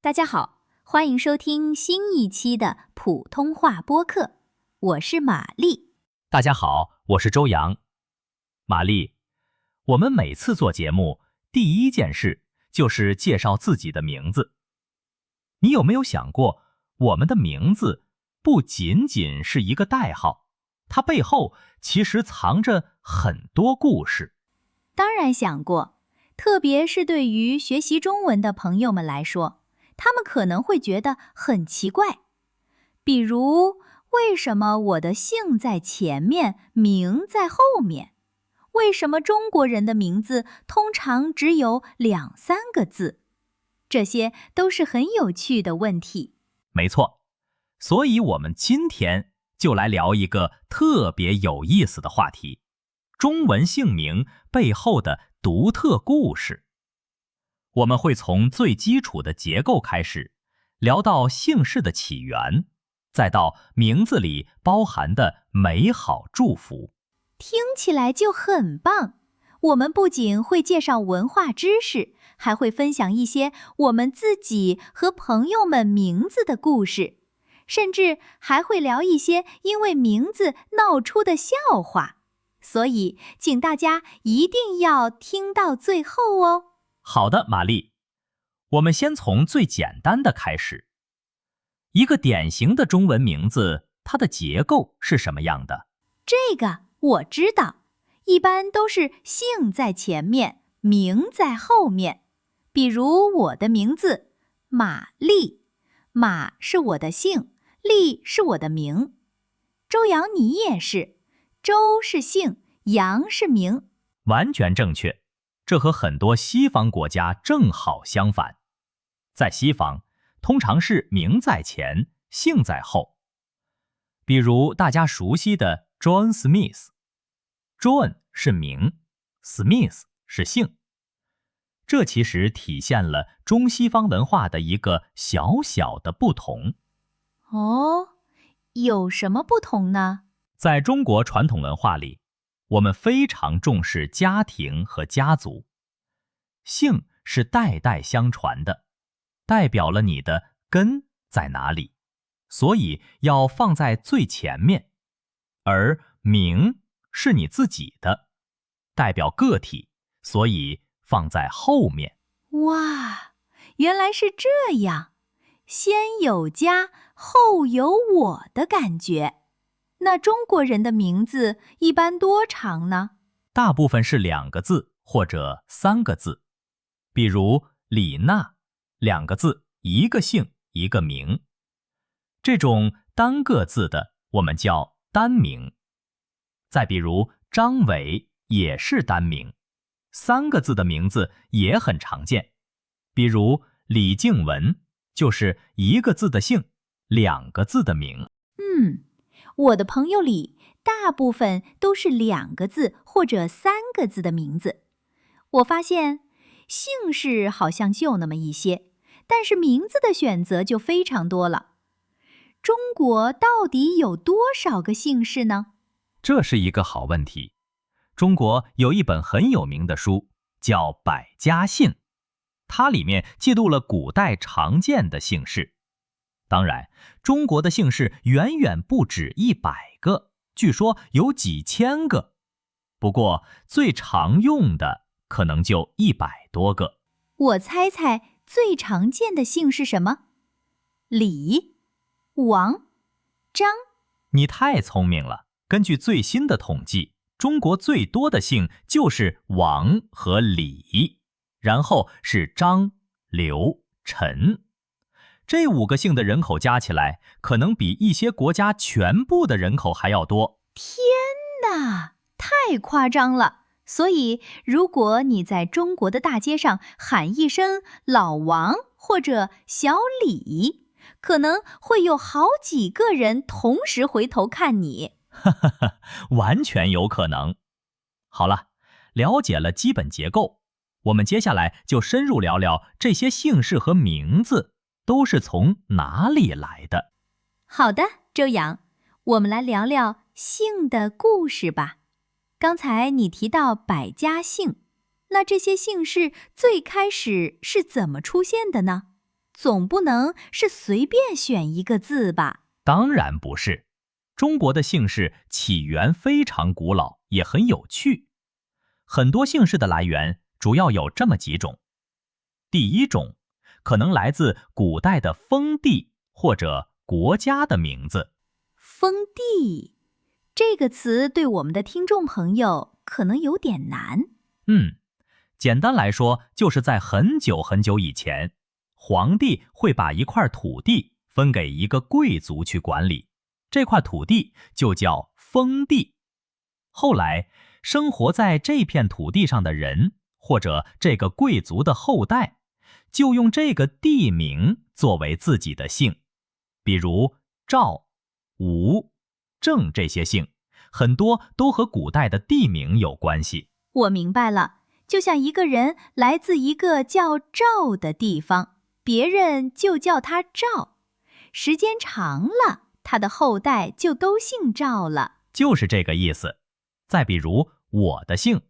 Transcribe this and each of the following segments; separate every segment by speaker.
Speaker 1: 大家好，欢迎收听新一期的普通话播客，我是玛丽。
Speaker 2: 大家好，我是周洋。玛丽，我们每次做节目，第一件事就是介绍自己的名字。你有没有想过，我们的名字不仅仅是一个代号，它背后其实藏着很多故事。
Speaker 1: 当然想过，特别是对于学习中文的朋友们来说，他们可能会觉得很奇怪。比如，为什么我的姓在前面，名在后面？为什么中国人的名字通常只有2-3个字？这些都是很有趣的问题。
Speaker 2: 没错，所以我们今天就来聊一个特别有意思的话题：中文姓名背后的独特故事。我们会从最基础的结构开始，聊到姓氏的起源，再到名字里包含的美好祝福。
Speaker 1: 听起来就很棒。我们不仅会介绍文化知识，还会分享一些我们自己和朋友们名字的故事，甚至还会聊一些因为名字闹出的笑话。所以，请大家一定要听到最后哦。
Speaker 2: 好的，玛丽，我们先从最简单的开始。一个典型的中文名字，它的结构是什么样的？
Speaker 1: 这个我知道，一般都是姓在前面，名在后面。比如我的名字玛丽，马是我的姓，丽是我的名。周洋，你也是，周是姓，洋是名。
Speaker 2: 完全正确，这和很多西方国家正好相反。在西方，通常是名在前，姓在后。比如大家熟悉的 John Smith，John 是名， Smith 是姓。这其实体现了中西方文化的一个小小的不同。
Speaker 1: 哦，有什么不同呢？
Speaker 2: 在中国传统文化里，我们非常重视家庭和家族。姓是代代相传的，代表了你的根在哪里，所以要放在最前面。而名是你自己的，代表个体，所以放在后面。
Speaker 1: 哇，原来是这样，先有家，后有我的感觉。那中国人的名字一般多长呢？
Speaker 2: 大部分是2个字或者3个字。比如李娜，2个字，1个姓1个名。这种单个字的我们叫单名。再比如张伟也是单名，3个字的名字也很常见。比如李静文就是1个字的姓，2个字的名。
Speaker 1: 我的朋友里大部分都是2个字或者3个字的名字。我发现姓氏好像就那么一些，但是名字的选择就非常多了。中国到底有多少个姓氏呢？
Speaker 2: 这是一个好问题。中国有一本很有名的书，叫《百家姓》，它里面记录了古代常见的姓氏。当然，中国的姓氏远远不止100个，据说有几千个。不过，最常用的可能就100多个。
Speaker 1: 我猜猜最常见的姓是什么？李、王、张。
Speaker 2: 你太聪明了。根据最新的统计，中国最多的姓就是王和李，然后是张、刘、陈。这5个姓的人口加起来，可能比一些国家全部的人口还要多。
Speaker 1: 天哪，太夸张了！所以，如果你在中国的大街上喊一声老王或者小李，可能会有好几个人同时回头看你。
Speaker 2: 完全有可能。好了，了解了基本结构，我们接下来就深入聊聊这些姓氏和名字都是从哪里来的。
Speaker 1: 好的，周洋，我们来聊聊姓的故事吧。刚才你提到百家姓，那这些姓氏最开始是怎么出现的呢？总不能是随便选一个字吧？
Speaker 2: 当然不是。中国的姓氏起源非常古老，也很有趣。很多姓氏的来源主要有这么几种。第一种，可能来自古代的封地或者国家的名字。
Speaker 1: 封地，这个词对我们的听众朋友可能有点难。
Speaker 2: 简单来说，就是在很久很久以前，皇帝会把一块土地分给一个贵族去管理，这块土地就叫封地。后来，生活在这片土地上的人，或者这个贵族的后代，就用这个地名作为自己的姓。比如赵、吴、郑这些姓，很多都和古代的地名有关系。
Speaker 1: 我明白了，就像一个人来自一个叫赵的地方，别人就叫他赵，时间长了，他的后代就都姓赵了。
Speaker 2: 就是这个意思。再比如我的姓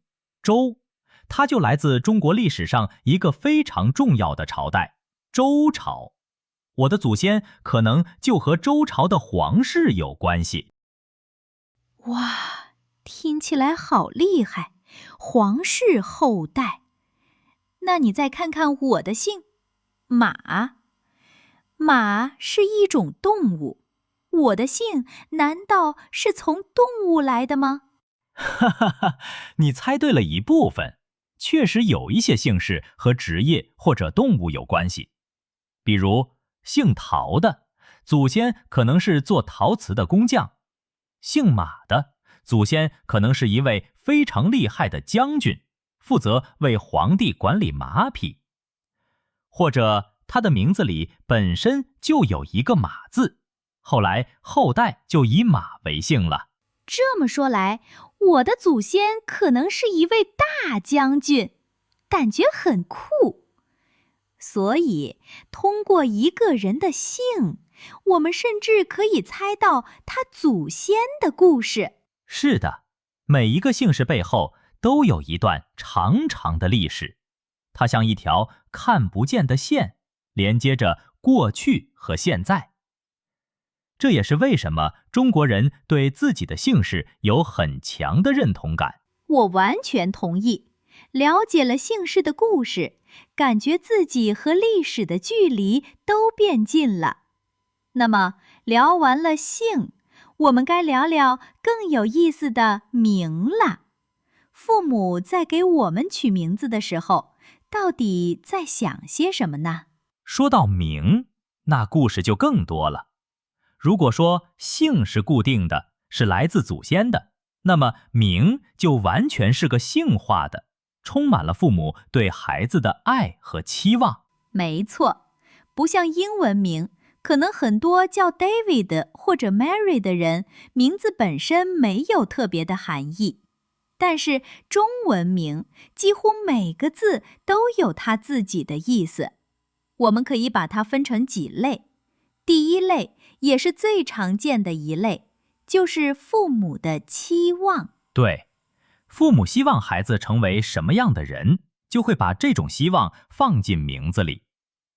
Speaker 2: 周，它就来自中国历史上一个非常重要的朝代——周朝。我的祖先可能就和周朝的皇室有关系。
Speaker 1: 哇，听起来好厉害，皇室后代。那你再看看我的姓马，马是一种动物，我的姓难道是从动物来的吗？
Speaker 2: 哈哈哈，你猜对了一部分，确实有一些姓氏和职业或者动物有关系。比如姓陶的，祖先可能是做陶瓷的工匠；姓马的，祖先可能是一位非常厉害的将军，负责为皇帝管理马匹。或者他的名字里本身就有一个马字，后来后代就以马为姓了。
Speaker 1: 这么说来，我的祖先可能是一位大将军，感觉很酷。所以，通过一个人的姓，我们甚至可以猜到他祖先的故事。
Speaker 2: 是的，每一个姓氏背后都有一段长长的历史，它像一条看不见的线，连接着过去和现在。这也是为什么中国人对自己的姓氏有很强的认同感。
Speaker 1: 我完全同意。了解了姓氏的故事，感觉自己和历史的距离都变近了。那么，聊完了姓，我们该聊聊更有意思的名了。父母在给我们取名字的时候，到底在想些什么呢？
Speaker 2: 说到名，那故事就更多了。如果说姓是固定的，是来自祖先的，那么名就完全是个性化的，充满了父母对孩子的爱和期望。
Speaker 1: 没错，不像英文名，可能很多叫 David 或者 Mary 的人，名字本身没有特别的含义。但是中文名几乎每个字都有它自己的意思。我们可以把它分成几类。第一类，也是最常见的一类，就是父母的期望。
Speaker 2: 对，父母希望孩子成为什么样的人，就会把这种希望放进名字里。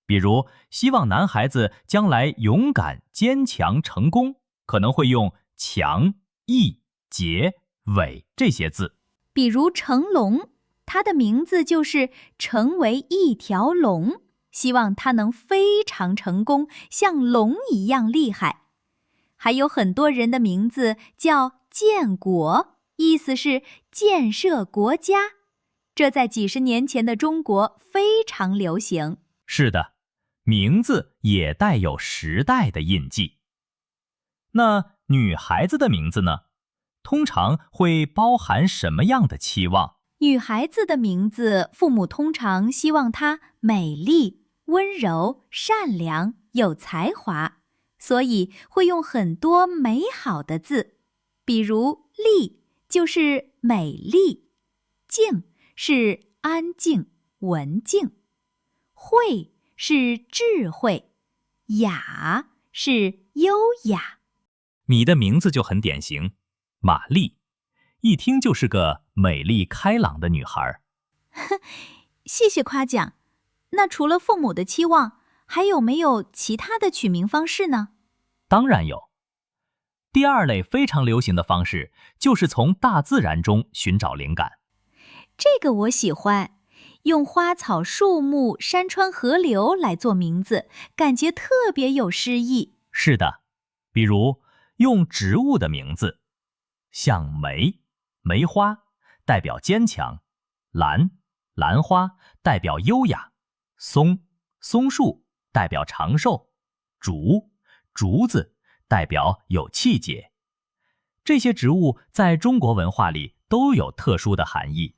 Speaker 2: 比如，希望男孩子将来勇敢、坚强、成功，可能会用强、毅、杰、伟这些字。
Speaker 1: 比如成龙，他的名字就是成为一条龙，希望他能非常成功，像龙一样厉害。还有很多人的名字叫建国，意思是建设国家。这在几十年前的中国非常流行。
Speaker 2: 是的，名字也带有时代的印记。那女孩子的名字呢？通常会包含什么样的期望？
Speaker 1: 女孩子的名字，父母通常希望她美丽、温柔、善良、有才华，所以会用很多美好的字。比如丽就是美丽，静是安静、文静，慧是智慧，雅是优雅。
Speaker 2: 你的名字就很典型，玛丽，一听就是个美丽开朗的女孩。
Speaker 1: 谢谢夸奖。那除了父母的期望，还有没有其他的取名方式呢？
Speaker 2: 当然有。第二类非常流行的方式，就是从大自然中寻找灵感。
Speaker 1: 这个我喜欢，用花草树木、山川河流来做名字，感觉特别有诗意。
Speaker 2: 是的，比如用植物的名字，像梅花代表坚强，兰花代表优雅，松树代表长寿，竹子代表有气节。这些植物在中国文化里都有特殊的含义。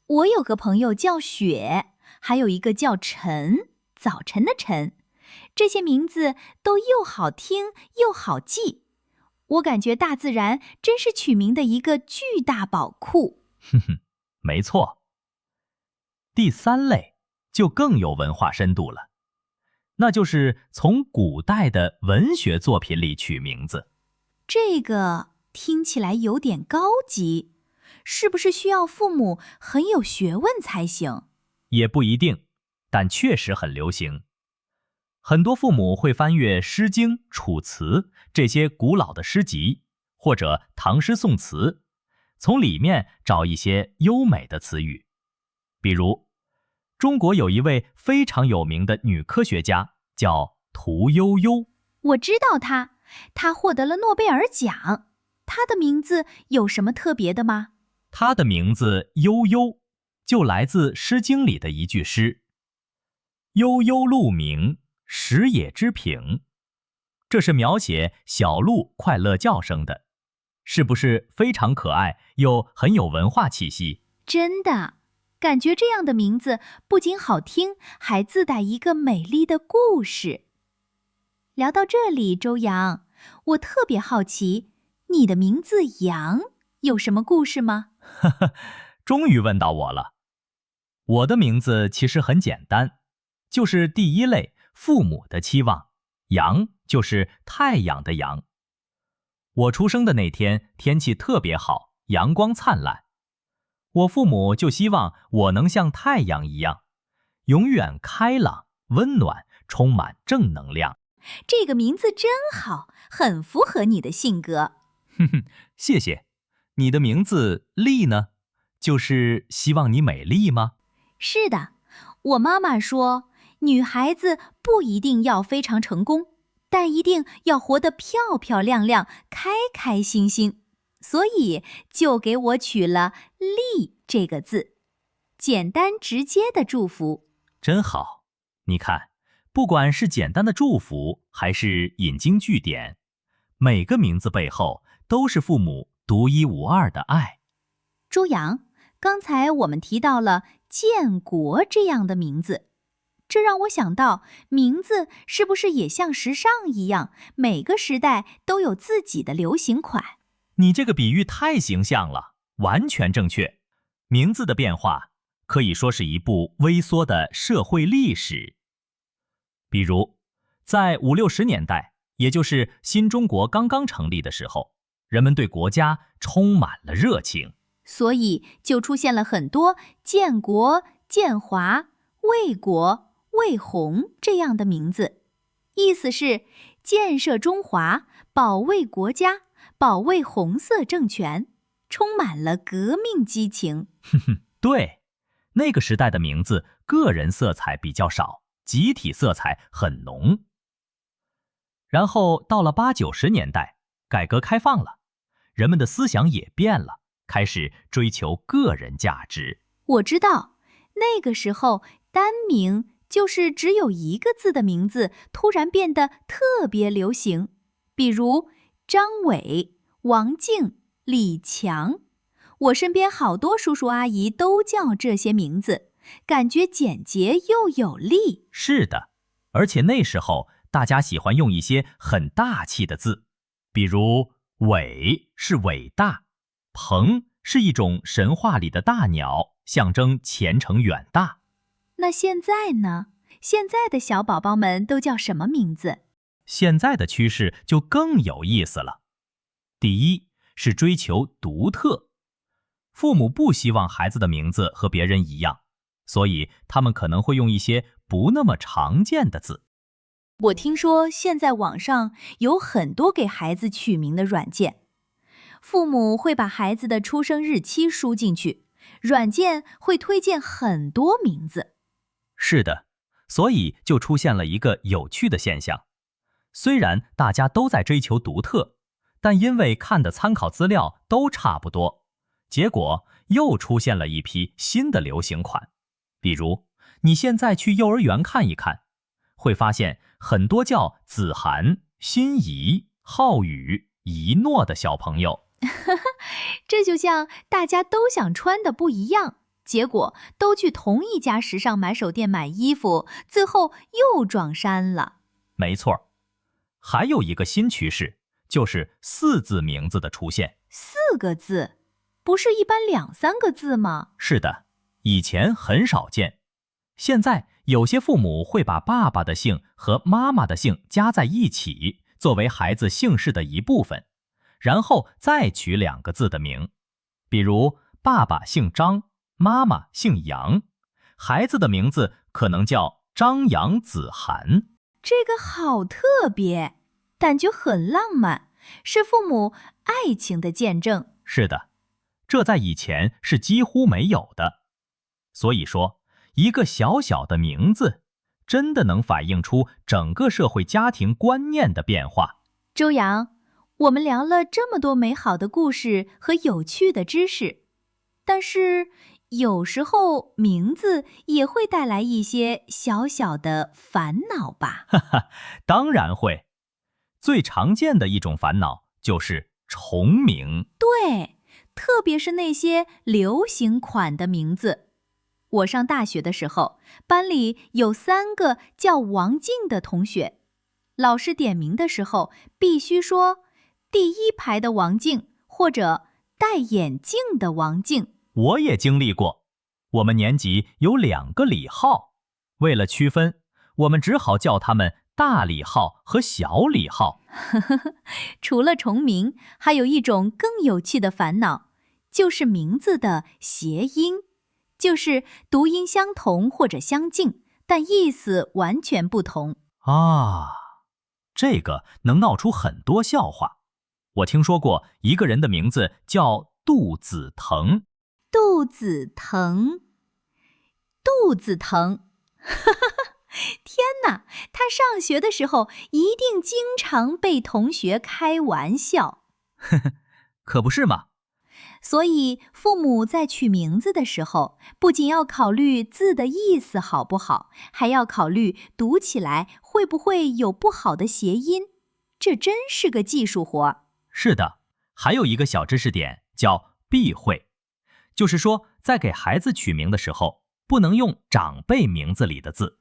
Speaker 1: 我有个朋友叫雪，还有一个叫晨，早晨的晨，这些名字都又好听又好记。我感觉大自然真是取名的一个巨大宝库。
Speaker 2: 没错。第三类就更有文化深度了，那就是从古代的文学作品里取名字。
Speaker 1: 这个听起来有点高级，是不是需要父母很有学问才行？
Speaker 2: 也不一定，但确实很流行。很多父母会翻阅《诗经》《楚辞》这些古老的诗集，或者唐诗宋词，从里面找一些优美的词语。比如，中国有一位非常有名的女科学家，叫屠呦呦。
Speaker 1: 我知道她获得了诺贝尔奖。她的名字有什么特别的吗？
Speaker 2: 她的名字悠悠，就来自《诗经》里的一句诗：悠悠鹿鸣，食野之苹。这是描写小鹿快乐叫声的，是不是非常可爱又很有文化气息？
Speaker 1: 真的，感觉这样的名字不仅好听，还自带一个美丽的故事。聊到这里，周洋，我特别好奇，你的名字杨有什么故事吗？
Speaker 2: 终于问到我了。我的名字其实很简单，就是第一类父母的期望，阳就是太阳的阳。我出生的那天天气特别好，阳光灿烂，我父母就希望我能像太阳一样，永远开朗、温暖，充满正能量。
Speaker 1: 这个名字真好，很符合你的性格。
Speaker 2: 谢谢。你的名字丽呢？就是希望你美丽吗？
Speaker 1: 是的，我妈妈说，女孩子不一定要非常成功，但一定要活得漂漂亮亮、开开心心，所以就给我取了“丽”这个字，简单直接的祝福。
Speaker 2: 真好，你看，不管是简单的祝福，还是引经据典，每个名字背后都是父母独一无二的爱。
Speaker 1: 周洋，刚才我们提到了建国这样的名字，这让我想到，名字是不是也像时尚一样，每个时代都有自己的流行款？
Speaker 2: 你这个比喻太形象了，完全正确。名字的变化可以说是一部微缩的社会历史。比如，在50、60年代，也就是新中国刚刚成立的时候，人们对国家充满了热情，
Speaker 1: 所以就出现了很多建国、建华、卫国、卫红这样的名字，意思是建设中华，保卫国家，保卫红色政权，充满了革命激情。
Speaker 2: 对，那个时代的名字个人色彩比较少，集体色彩很浓。然后到了80、90年代，改革开放了，人们的思想也变了，开始追求个人价值。
Speaker 1: 我知道，那个时候单名就是只有一个字的名字突然变得特别流行，比如张伟、王静、李强。我身边好多叔叔阿姨都叫这些名字，感觉简洁又有力。
Speaker 2: 是的，而且那时候大家喜欢用一些很大气的字，比如伟是伟大，鹏是一种神话里的大鸟，象征前程远大。
Speaker 1: 那现在呢？现在的小宝宝们都叫什么名字？
Speaker 2: 现在的趋势就更有意思了。第一是追求独特，父母不希望孩子的名字和别人一样，所以他们可能会用一些不那么常见的字。
Speaker 1: 我听说现在网上有很多给孩子取名的软件，父母会把孩子的出生日期输进去，软件会推荐很多名字。
Speaker 2: 是的，所以就出现了一个有趣的现象。虽然大家都在追求独特，但因为看的参考资料都差不多，结果又出现了一批新的流行款。比如，你现在去幼儿园看一看，会发现很多叫子涵、心怡、浩宇、一诺的小朋友。
Speaker 1: 这就像大家都想穿的不一样，结果都去同一家时尚买手店买衣服，最后又撞衫了。
Speaker 2: 没错，还有一个新趋势，就是4字名字的出现。
Speaker 1: 4个字，不是一般2、3个字吗？
Speaker 2: 是的，以前很少见。现在有些父母会把爸爸的姓和妈妈的姓加在一起，作为孩子姓氏的一部分，然后再取2个字的名。比如爸爸姓张，妈妈姓杨，孩子的名字可能叫张杨子涵。
Speaker 1: 这个好特别，感觉很浪漫，是父母爱情的见证。
Speaker 2: 是的，这在以前是几乎没有的。所以说，一个小小的名字，真的能反映出整个社会家庭观念的变化。
Speaker 1: 周洋，我们聊了这么多美好的故事和有趣的知识，但是有时候名字也会带来一些小小的烦恼吧？
Speaker 2: 当然会。最常见的一种烦恼就是重名。
Speaker 1: 对，特别是那些流行款的名字。我上大学的时候，班里有3个叫王静的同学，老师点名的时候必须说第1排的王静，或者戴眼镜的王静。
Speaker 2: 我也经历过，我们年级有2个李浩，为了区分，我们只好叫他们大李浩和小李浩。
Speaker 1: 除了重名，还有一种更有趣的烦恼，就是名字的谐音，就是读音相同或者相近，但意思完全不同。
Speaker 2: 这个能闹出很多笑话。我听说过一个人的名字叫杜子腾。
Speaker 1: 杜子腾，肚子疼。天哪，他上学的时候一定经常被同学开玩笑。
Speaker 2: 可不是嘛。
Speaker 1: 所以父母在取名字的时候，不仅要考虑字的意思好不好，还要考虑读起来会不会有不好的谐音。这真是个技术活。
Speaker 2: 是的，还有一个小知识点叫避讳，就是说在给孩子取名的时候，不能用长辈名字里的字。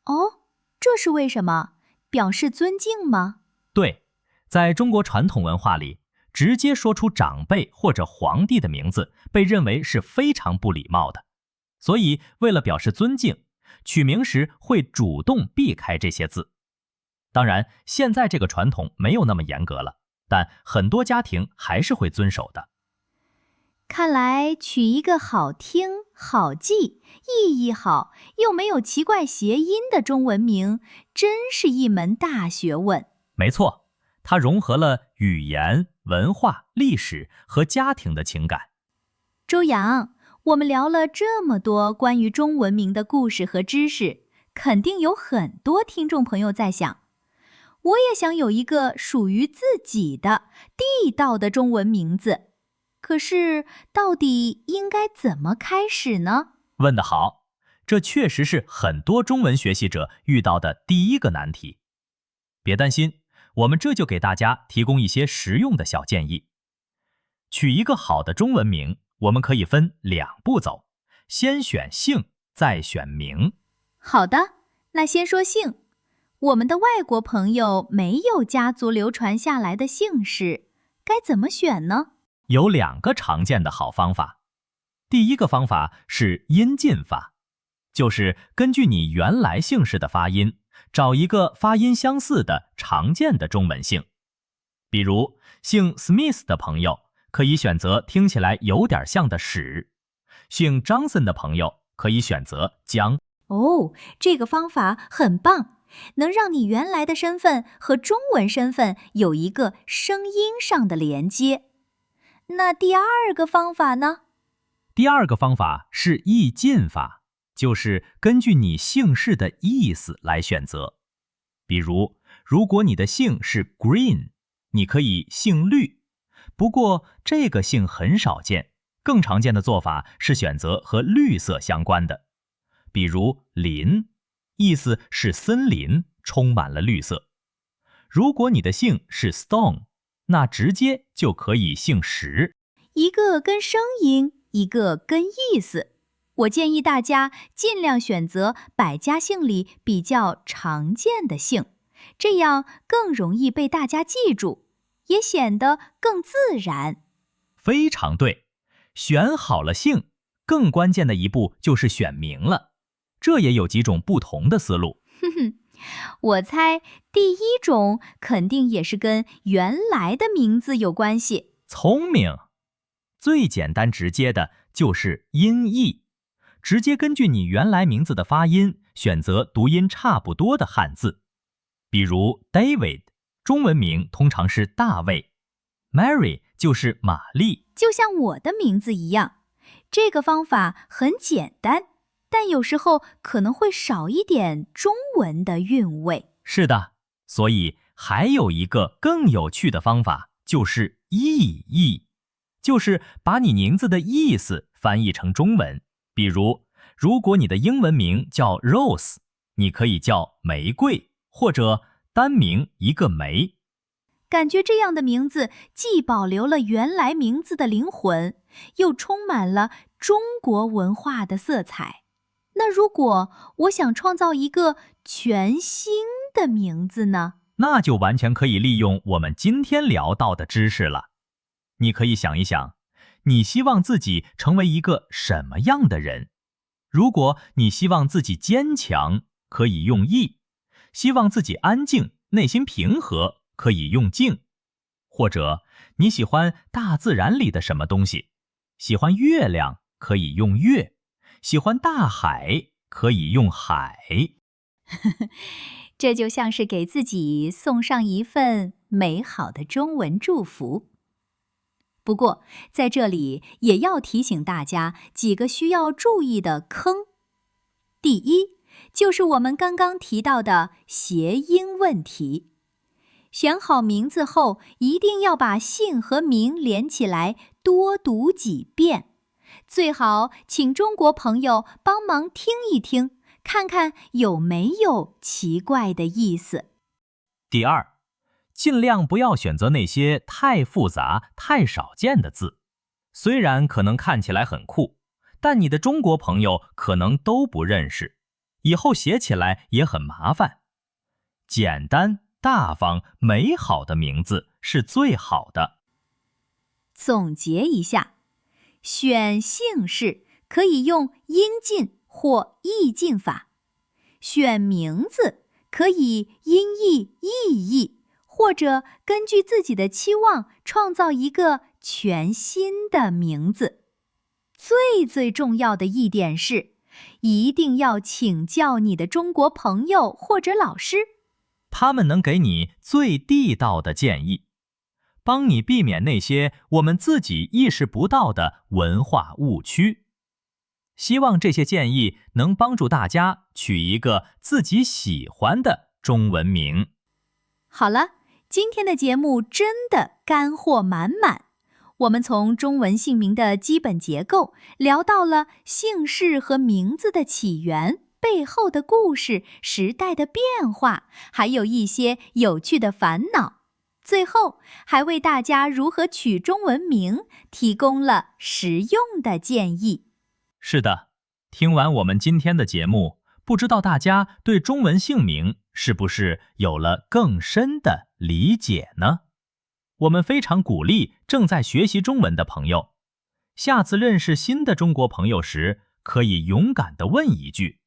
Speaker 1: 哦，这是为什么？表示尊敬吗？
Speaker 2: 对，在中国传统文化里，直接说出长辈或者皇帝的名字被认为是非常不礼貌的，所以为了表示尊敬，取名时会主动避开这些字。当然，现在这个传统没有那么严格了，但很多家庭还是会遵守的。
Speaker 1: 看来取一个好听、好记、意义好又没有奇怪谐音的中文名，真是一门大学问。
Speaker 2: 没错，它融合了语言、文化、历史和家庭的情感。
Speaker 1: 周洋，我们聊了这么多关于中文名的故事和知识，肯定有很多听众朋友在想，我也想有一个属于自己的地道的中文名字。可是，到底应该怎么开始呢？
Speaker 2: 问得好，这确实是很多中文学习者遇到的第一个难题。别担心，我们这就给大家提供一些实用的小建议。取一个好的中文名，我们可以分2步走，先选姓，再选名。
Speaker 1: 好的，那先说姓。我们的外国朋友没有家族流传下来的姓氏，该怎么选呢？
Speaker 2: 有2个常见的好方法。第一个方法是音近法，就是根据你原来姓氏的发音，找一个发音相似的常见的中文姓。比如姓 Smith 的朋友可以选择听起来有点像的史，姓 Johnson 的朋友可以选择将。
Speaker 1: 哦，这个方法很棒，能让你原来的身份和中文身份有一个声音上的连接。那第二个方法呢？
Speaker 2: 第二个方法是意近法，就是根据你姓氏的意思来选择。比如，如果你的姓是 Green， 你可以姓绿。不过，这个姓很少见，更常见的做法是选择和绿色相关的。比如林，意思是森林，充满了绿色。如果你的姓是 Stone， 那直接就可以姓石。
Speaker 1: 一个跟声音，一个跟意思。我建议大家尽量选择百家姓里比较常见的姓，这样更容易被大家记住，也显得更自然。
Speaker 2: 非常对，选好了姓，更关键的一步就是选名了。这也有几种不同的思路。
Speaker 1: 我猜第一种肯定也是跟原来的名字有关系。
Speaker 2: 聪明！最简单直接的就是音译，直接根据你原来名字的发音，选择读音差不多的汉字。比如 David， 中文名通常是大卫， Mary 就是玛丽，
Speaker 1: 就像我的名字一样。这个方法很简单，但有时候可能会少一点中文的韵味。
Speaker 2: 是的，所以还有一个更有趣的方法，就是意译，就是把你名字的意思翻译成中文。比如，如果你的英文名叫 Rose， 你可以叫玫瑰，或者单名一个梅。
Speaker 1: 感觉这样的名字既保留了原来名字的灵魂，又充满了中国文化的色彩。那如果我想创造一个全新的名字呢？
Speaker 2: 那就完全可以利用我们今天聊到的知识了。你可以想一想，你希望自己成为一个什么样的人？如果你希望自己坚强，可以用毅；希望自己安静，内心平和，可以用静。或者你喜欢大自然里的什么东西？喜欢月亮，可以用月；喜欢大海，可以用海。
Speaker 1: 这就像是给自己送上一份美好的中文祝福。不过，在这里也要提醒大家几个需要注意的坑。第一，就是我们刚刚提到的谐音问题。选好名字后，一定要把姓和名连起来，多读几遍。最好请中国朋友帮忙听一听，看看有没有奇怪的意思。
Speaker 2: 第二，尽量不要选择那些太复杂、太少见的字。虽然可能看起来很酷，但你的中国朋友可能都不认识，以后写起来也很麻烦。简单、大方、美好的名字是最好的。
Speaker 1: 总结一下，选姓氏可以用音近或意近法，选名字可以音译、意译，或者根据自己的期望创造一个全新的名字。最重要的一点是，一定要请教你的中国朋友或者老师，
Speaker 2: 他们能给你最地道的建议，帮你避免那些我们自己意识不到的文化误区。希望这些建议能帮助大家取一个自己喜欢的中文名。
Speaker 1: 好了，今天的节目真的干货满满。我们从中文姓名的基本结构聊到了姓氏和名字的起源，背后的故事，时代的变化，还有一些有趣的烦恼。最后还为大家如何取中文名提供了实用的建议。
Speaker 2: 是的，听完我们今天的节目，不知道大家对中文姓名是不是有了更深的理解呢？我们非常鼓励正在学习中文的朋友，下次认识新的中国朋友时，可以勇敢地问一句：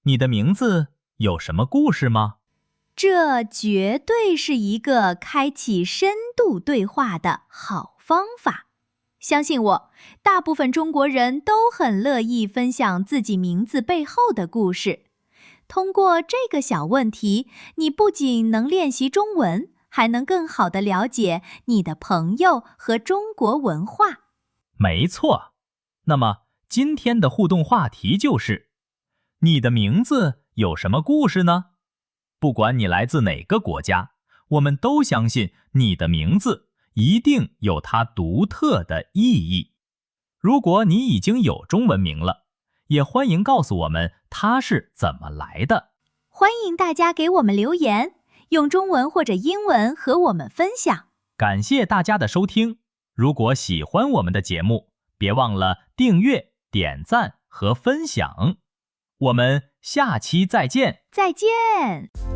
Speaker 2: 你的名字有什么故事吗？
Speaker 1: 这绝对是一个开启深度对话的好方法。相信我，大部分中国人都很乐意分享自己名字背后的故事。通过这个小问题，你不仅能练习中文，还能更好地了解你的朋友和中国文化。
Speaker 2: 没错。那么今天的互动话题就是：你的名字有什么故事呢？不管你来自哪个国家，我们都相信你的名字一定有它独特的意义。如果你已经有中文名了，也欢迎告诉我们它是怎么来的。
Speaker 1: 欢迎大家给我们留言，用中文或者英文和我们分享。
Speaker 2: 感谢大家的收听。如果喜欢我们的节目，别忘了订阅、点赞和分享。我们下期再见。
Speaker 1: 再见。